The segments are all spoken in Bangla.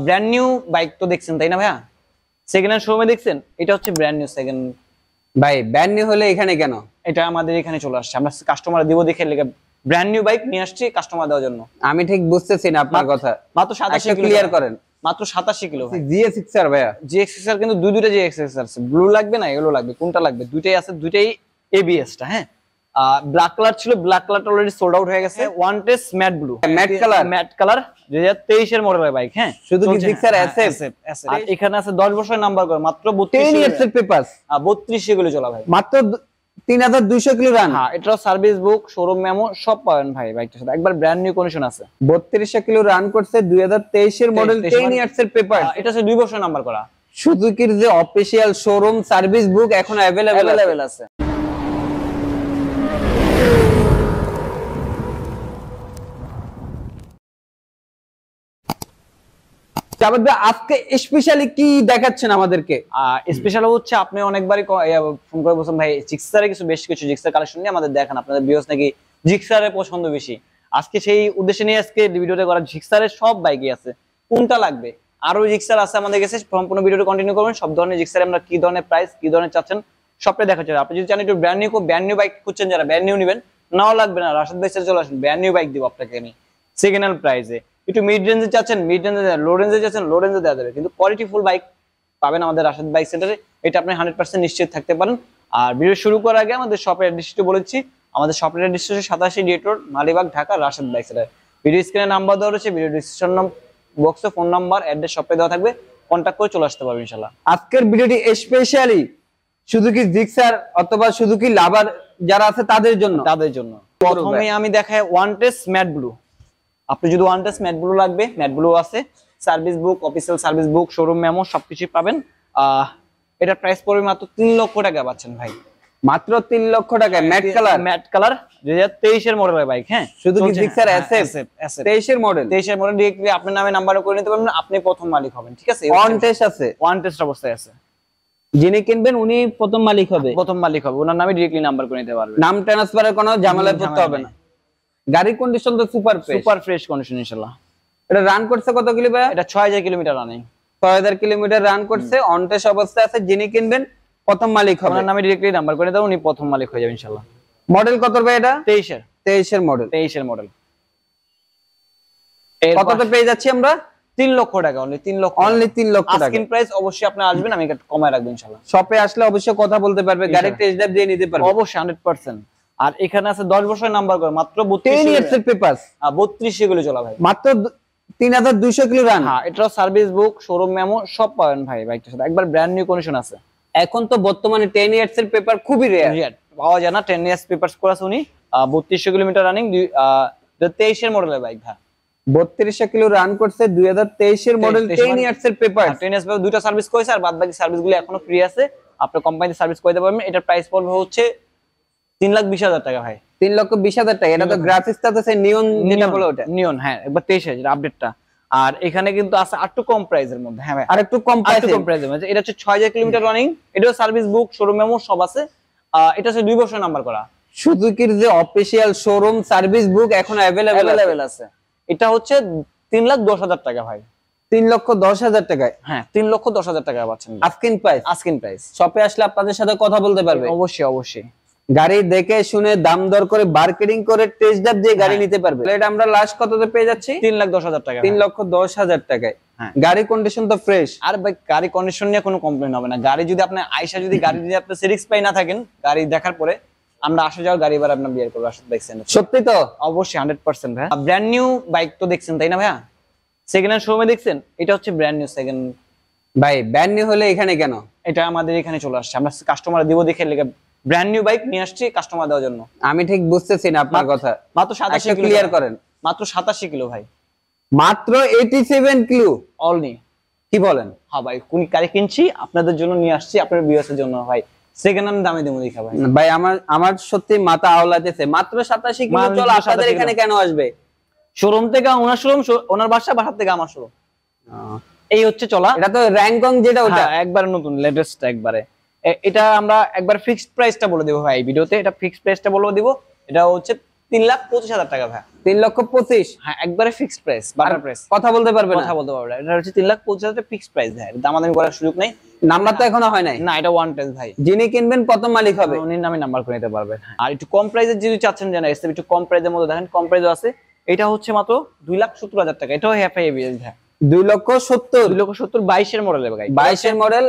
ব্র্যান্ড নিউ বাইক তো দেখছেন তাই না ভাইয়া? সেকেন্ড হ্যান্ড শোরুমে দেখছেন, এটা হচ্ছে ব্র্যান্ড নিউ সেকেন্ড। ভাই ব্র্যান্ড নিউ হলে এখানে কেন? এটা আমাদের এখানে চলে আসছে, আমরা কাস্টমার দিব দেখে লেগে ব্র্যান্ড নিউ বাইক নিয়ে আসছি কাস্টমার দেওয়ার জন্য। আমি ঠিক বুঝতেছি না আপনার কথা, মাত্র 87 কিলো ক্লিয়ার করেন। মাত্র 87 কিলো ভাই। জিএক্সআর ভাইয়া, জিএক্সআর কিন্তু দুইটা জিএক্সআর আছে। ব্লু লাগবে না এগুলো লাগবে, কোনটা লাগবে? দুইটাই আছে, দুইটাই এবিএস টা। হ্যাঁ, ব্ল্যাক কালার ছিল, ব্ল্যাক কালারটা অলরেডি সোল্ড আউট হয়ে গেছে। One test matte blue, matte colour 2023 এর মডেলের বাইক। হ্যাঁ, শুধু কি জিক্সার এসএফ? আর এখানে আছে 10 বছরের নাম্বার করে, মাত্র 10 ইয়ার্স এর পেপারস, 32 গুলো চলা ভাই, মাত্র 3200 কিলো রান। হ্যাঁ, এটাও সার্ভিস বুক, শোরুম মেমো সব পাবেন ভাই বাইকটার সাথে, একবার ব্র্যান্ড নিউ কন্ডিশন আছে। 3200 কিলো রান করছে, 2023 এর মডেল, 10 ইয়ার্স এর পেপারস। এটা হচ্ছে 2 বছরের নাম্বার করা। সুজুকির যে অফিশিয়াল শোরুম সার্ভিস বুক এখন अवेलेबल আছে। আজকে স্পেশালি কি দেখাচ্ছেন আমাদেরকে? স্পেশাল হচ্ছে আপনি অনেকবারই ফোন করে বলছেন ভাই জিক্সারে বেশ কিছু জিক্সার কালেকশন নিয়ে আমাদের দেখান, আপনাদের ভিউয়ার্স নাকি জিক্সারের পছন্দ বেশি। আজকে সেই উদ্দেশ্যে নিয়ে আজকে ভিডিওটা করা। জিক্সারের সব বাইকই আছে, কোনটা লাগবে? আরো জিক্সার আছে আমাদের কাছে, সম্পূর্ণ ভিডিওটা কন্টিনিউ করবেন। সব ধরনের জিক্সারে আমরা কি ধরনের প্রাইস, কি ধরনের চাচ্ছেন সবটাই দেখাচ্ছি। আপনি যদি চান একটু ব্র্যান্ড নিউ বাইক খুঁজছেন, যারা ব্র্যান্ড নিউ নেবেন, নাও লাগবে না, রাশেদ ভাই চলে আসুন, ব্র্যান্ড নিউ বাইক দিব আপনাকে আমি সেকেন্ড হ্যান্ড প্রাইসে। একটু মিড রেঞ্জে চাচ্ছেন, মিড রেঞ্জে, লো রেঞ্জে চাচ্ছেন, লো রেঞ্জে দেওয়া যাবে, কিন্তু কোয়ালিটি ফুল বাইক পাবেন আমাদের রাশেদ বাইক সেন্টারে, এটা আপনি 100% নিশ্চিত থাকতে পারেন। আর ভিডিও শুরু করার আগে আমাদের শপের অ্যাড্রেসটি বলেছি। আমাদের শপের অ্যাড্রেস হচ্ছে 87 ডেট road, Malibagh, Dhaka, Rashed bike center. Video স্ক্রিনে নাম্বার দেওয়া রয়েছে, ভিডিও ডিসক্রিপশন বক্সে ফোন নাম্বার, অ্যাড্রেস শপে দেওয়া থাকবে, কন্ট্যাক্ট করে চলে আসতে পারবেন ইনশাআল্লাহ। আজকের ভিডিওটি স্পেশালি সুজুকি জিক্সার অথবা সুজুকি লাভার যারা আছে তাদের জন্য। প্রথমে আমি দেখাই ওয়ান টেস্ট ম্যাট ব্লু। আপনি যদি ওয়ান টেস্ট ম্যাট ব্লু লাগবে, ম্যাট ব্লু আছে, service book, official service book, showroom memo সবকিছু পাবেন। এটা প্রাইস পড়বে মাত্র 3 লক্ষ টাকা পাচ্ছেন ভাই, মাত্র 3 লক্ষ টাকায়। ম্যাট কালার 2023 এর মডেলের বাইক। হ্যাঁ, সুজুকি জিক্সার এসএফ 23 এর মডেল, ডিরেক্টলি আপনার নামে নাম্বারও করে নিতে পারবেন, আপনি প্রথম মালিক হবেন। ঠিক আছে, ওয়ান টেস্ট আছে, ওয়ান টেস্ট অবস্থায় আছে, যিনি কিনবেন উনি প্রথম মালিক হবে, ওনার নামে ডিরেক্টলি নাম্বার করে নিতে পারবেন, নাম ট্রান্সফারের কোনো ঝামেলা পড়তে হবে না। গাড়ির কন্ডিশন তো সুপার ফ্রেশ কন্ডিশন ইনশাআল্লাহ। এটা রান করছে কত কিলো ভাই? এটা 6000 কিলোমিটার রানিং, 6000 কিলোমিটার রান করছে, অন টেস্ট অবস্থায় আছে, যিনি কিনবেন প্রথম মালিক হবে, ওনার নামে ডিরেক্টলি নাম্বার করে দাও, উনি প্রথম মালিক হয়ে যাবে ইনশাআল্লাহ। মডেল কত ভাই এটা? 23 এর মডেল। কততে পেয়ে যাচ্ছি আমরা? 3 লক্ষ টাকা, অনলি 3 লক্ষ টাকা আস্কিং প্রাইস। অবশ্যই আপনি আসবেন, আমি একটু কমায় রাখবো ইনশাআল্লাহ। শপে আসলে অবশ্যই কথা বলতে পারবে, গাড়ি টেস্ট ড্রাইভ দিয়ে নিতে পারবে অবশ্যই 100%। আর এখানে আছে 10 বছরের নাম্বার করে, মাত্র 10 ইয়ার্স এর পেপারস, 32 গুলো চলা ভাই, মাত্র 3200 কিলো রান। হ্যাঁ, এটাও সার্ভিস বুক, শোরুম মেমো সব পাবেন ভাই বাইকটার সাথে, একবার ব্র্যান্ড নিউ কন্ডিশন আছে। এখন তো বর্তমানে 10 ইয়ার্স এর পেপার খুবই রেয়ার পাওয়া যায় না। 10 ইয়ার্স পেপারস করা আছে উনি, 3200 কিলোমিটার রানিং, 2023 এর মডেলের বাইক। হ্যাঁ, 3200 কিলো রান করছে, 2023 এর মডেল, 10 ইয়ার্স এর পেপার। 10 ইয়ার্স দুটো সার্ভিস করেছে, আর বাদ বাকি সার্ভিসগুলো এখনো ফ্রি আছে, আপনি কোম্পানিতে সার্ভিস করে দিতে পারবেন। এটার প্রাইস পড়বে হচ্ছে 3,20,000 টাকা ভাই, 3,20,000 টাকা। এটা তো গ্রাফিক্সটা তো সেই নিয়ন যেটা বলে ওটা নিয়ন। হ্যাঁ, একবার 23 এর আপডেটটা। আর এখানে কিন্তু আছে আরেকটু কম প্রাইসের মধ্যে। হ্যাঁ ভাই, আরেকটু কম প্রাইসের মধ্যে। এটা হচ্ছে 6000 কিলোমিটার রানিং, এটাও সার্ভিস বুক, শোরুম মেমো সব আছে। এটা হচ্ছে 2 বছরের নাম্বার করা। সুজুকির যে অফিশিয়াল শোরুম সার্ভিস বুক এখন अवेलेबल আছে। এটা হচ্ছে 3,10,000 টাকা ভাই, 3,10,000 টাকায়। হ্যাঁ, 3,10,000 টাকা পাচ্ছেন আস্কিং প্রাইস। শপে আসলে আপনাদের সাথে কথা বলতে পারবে অবশ্যই। গাড়ি দেখে শুনে দাম দর করে বার্গেনিং করে টেস্ট ড্রাইভ দিয়ে গাড়ি নিতে পারবে। এটা আমরা লাস্ট কততে পেয়ে যাচ্ছি? 3,10,000 টাকা, 3,10,000 টাকায়। গাড়ি কন্ডিশন তো ফ্রেশ। আর ভাই গাড়ি কন্ডিশন নিয়ে কোনো কমপ্লেইন হবে না। গাড়ি যদি আপনি আয়শা যদি আপনি সিরিক্স পাই না থাকেন, গাড়ি দেখার পরে আমরা আসা যাওয়ার গাড়ি এবার আপনার বিয়ার করবো রাশেদ বাইক সেন্টার। সত্যি তো? অবশ্যই 100% ভাই। ব্র্যান্ড নিউ বাইক তো দেখছেন তাই না ভাইয়া? সেকেন্ড হ্যান্ড শোরুমে দেখছেন, এটা হচ্ছে ব্র্যান্ড নিউ সেকেন্ড। ভাই ব্র্যান্ড নিউ হলে এখানে কেন? এটা আমাদের এখানে চলে আসছে, আমরা কাস্টমার দিব দেখে লেগে ব্র্যান্ড নিউ বাইক নিয়ে আসছি কাস্টমার দেওয়ার জন্য। আমি ঠিক বুঝতেছি না আপনার কথা, মাত্র 87 কিলো ক্লিয়ার করেন। মাত্র 87 কিলো ভাই, মাত্র 87 কিলো অনলি। কি বলেন? হ্যাঁ ভাই, কোন গাড়ি কিনছি আপনাদের জন্য নিয়ে আসছি, আপনার ভিউয়ার্সের জন্য ভাই, সেকেন্ড হ্যান্ড দামে দেবো দেখা ভাই। ভাই আমার সত্যি মাথা আওলাতেছে, মাত্র 87 কিলো চল আপনাদের এখানে কেন আসবে? শোরুম থেকে ওনার শোরুম, ওনার বাসা থেকে আমার শোরুম, এই হচ্ছে চলা। এটা তো র‍্যাংকং যেটা ওটা একবার নতুন লেটেস্ট একবারে। এটা আমরা একবার ফিক্সড প্রাইসটা বলে দেব ভাই ভিডিওতে, এটা ফিক্সড প্রাইসটা বলে দেব। এটা হচ্ছে 3,25,000 টাকা ভাই। 3,25,000। হ্যাঁ একবারে ফিক্সড প্রাইস, বাটার প্রাইস। কথা বলতে পারবে না? কথা বলতে পারবে না। এটা হচ্ছে 3,25,000 টাকা ফিক্সড প্রাইস ভাই, দামাদামি করার সুযোগ নেই। নাম্বার তো এখনো হয় নাই না, এটা ওয়ান টেস্ট ভাই। যিনি কিনবেন প্রথম মালিক হবে, উনির নামে নাম্বার করে নিতে পারবেন। আর একটু কম প্রাইসের যদি চাচ্ছেন যে না এসএফ একটু কম প্রাইসের মধ্যে দেখেন, কম প্রাইসও আছে। এটা হচ্ছে মাত্র 2,70,000 টাকা। এটাও এফআই এবিএস ভাই। 2,70,000। 2,70,000 22 এর মডেল ভাই। 22 মডেল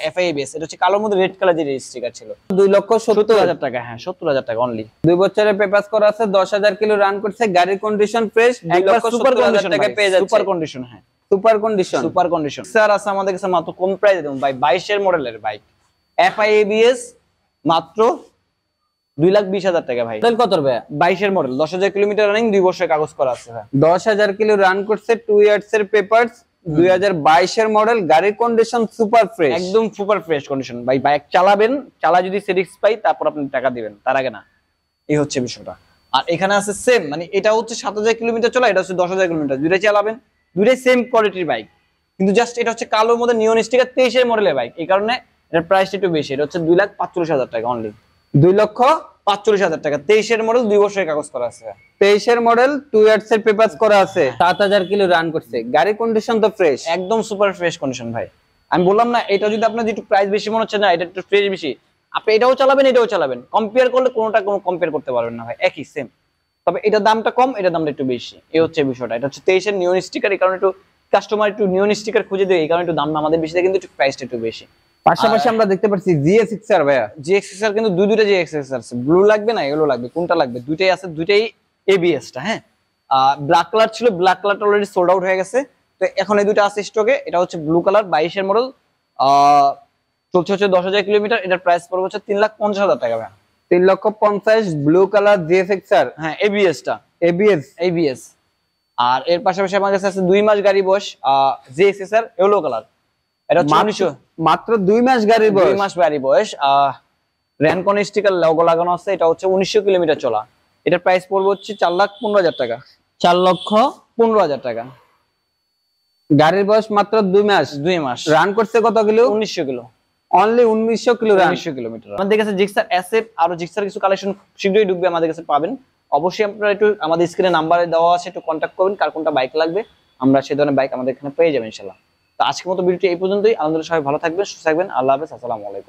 এফআই এবিএস। এটা হচ্ছে কালোর মধ্যে রেড কালার যে স্টিকার ছিল। 2,70,000 টাকা। হ্যাঁ 70,000 টাকা অনলি। 2 বছরের পেপারস করা আছে, 10,000 কিলো রান করছে, গাড়ির কন্ডিশন ফ্রেশ, একবার সুপার কন্ডিশন টাকা পেয়ে যাচ্ছে। Super condition. হ্যাঁ super condition, super condition sir আছে আমাদের কাছে মাত্র কম প্রাইসে দেবো ভাই। 22 এর মডেলের বাইক এফআই এবিএস মাত্র 2,20,000 টাকা ভাই। মডেল কত ভাই? 22 এর মডেল, 10,000 কিলোমিটার রানিং, 2 বছরের কাগজ করা আছে ভাই। 10,000 কিলো রান করছে, 2 ইয়ার্স এর পেপারস, 2022 এর মডেল, গাড়ির কন্ডিশন সুপার ফ্রেশ, একদম সুপার ফ্রেশ কন্ডিশন ভাই। বাইক চালাবেন, চালা যদি সেটিক্স পাই তারপর আপনি টাকা দিবেন, তার আগে না। এই হচ্ছে বিষয়টা। আর এখানে আছে সেম, মানে এটা হচ্ছে 7,000 কিলোমিটার চলা, এটা হচ্ছে 10,000 কিলোমিটার, দুইটাই চালাবেন, দুইটাই সেম কোয়ালিটির বাইক। কিন্তু জাস্ট এটা হচ্ছে কালোর মধ্যে নিয়ন স্টিকার, 23 এর মডেলের বাইক, এই কারণে এটার প্রাইসটা একটু বেশি। এটা হচ্ছে 2,45,000 টাকা অনলি। 2,45,000 টাকা, 23 এর মডেল, 2 বছরের কাগজ করা আছে। 23 এর মডেল, 2 ইয়ার্স এর পেপারস করা আছে, 7,000 কিলো রান করছে, গাড়ির কন্ডিশন তো ফ্রেশ, একদম সুপার ফ্রেশ কন্ডিশন ভাই। আমি বললাম না, এটা যদি আপনার একটু প্রাইস বেশি মনে হচ্ছে না, এটা একটু ফ্রেশ বেশি, আপনি এটাও চালাবেন এটাও চালাবেন, কম্পেয়ার করলে কোনোটা কোনো কম্পেয়ার করতে পারবেন না ভাই, একই সেম। তবে এটার দামটা কম, এটার দামটা একটু বেশি, এই হচ্ছে বিষয়টা। এটা হচ্ছে 23 এর নিয়ন স্টিকার, এই কারণে একটু কাস্টমার একটু নিয়ন স্টিকার খুঁজে দেয়, এই কারণে একটু দামটা আমাদের বেশি দেয়, কিন্তু একটু প্রাইসটা একটু বেশি। পাশাপাশি আমরা দেখতে পাচ্ছি GX6R ভাইয়া। GX6R কিন্তু দুইটা GX6R আছে, ব্লু লাগবে না ইয়েলো লাগবে, কোনটা লাগবে? দুইটাই আছে, দুইটাই এবিএস টা। হ্যাঁ ব্ল্যাক কালার ছিল, ব্ল্যাক কালারটা অলরেডি সোল্ড আউট হয়ে গেছে, তো এখন এই দুইটা আছে স্টকে। এটা হচ্ছে ব্লু কালার, 22 এর মডেল, চলছে হচ্ছে 10,000 কিলোমিটার, এটার প্রাইস পড়বে হচ্ছে 3,50,000 টাকা ভাই। 3,50,000 ব্লু কালার GX6R। হ্যাঁ এবিএস টা, এবিএস। আর এর পাশাপাশি আমার কাছে আছে 2 মাস গাড়ি বয়স GX6R ইয়েলো কালার, এটা হচ্ছে মাত্র 2 মাস গাড়ির বয়স, 2 মাস গাড়ি বয়স। র্যানকন স্টিকার লোগো লাগানো আছে, এটা হচ্ছে 1900 কিলোমিটার চলা, এটার প্রাইস পড়বে হচ্ছে 4,15,000 টাকা। 4,15,000 টাকা। গাড়ির বয়স মাত্র 2 মাস। রান করছে কত kilo? 1900 kilo only, 1900 kilo run, 1900 kilometre. আমাদের কাছে জিক্সার এসএফ আরো জিক্সার কিছু কালেকশন শীঘ্রই ঢুকবে, আমাদের কাছে পাবেন। অবশ্যই আপনারা একটু আমাদের স্ক্রিনে নাম্বারে দেওয়া আছে, একটু কন্ট্যাক্ট করবেন, কার কোনটা বাইক লাগবে, আমরা সেই ধরনের বাইক আমাদের এখানে পেয়ে যাবেন ইনশাআল্লাহ। তো আজকের মতো ভিডিওটি এই পর্যন্তই। আলহামদুলিল্লাহ সবাই ভালো থাকবেন, সুস্থ থাকবেন। আল্লাহ হাফেজ, আসসালামু আলাইকুম।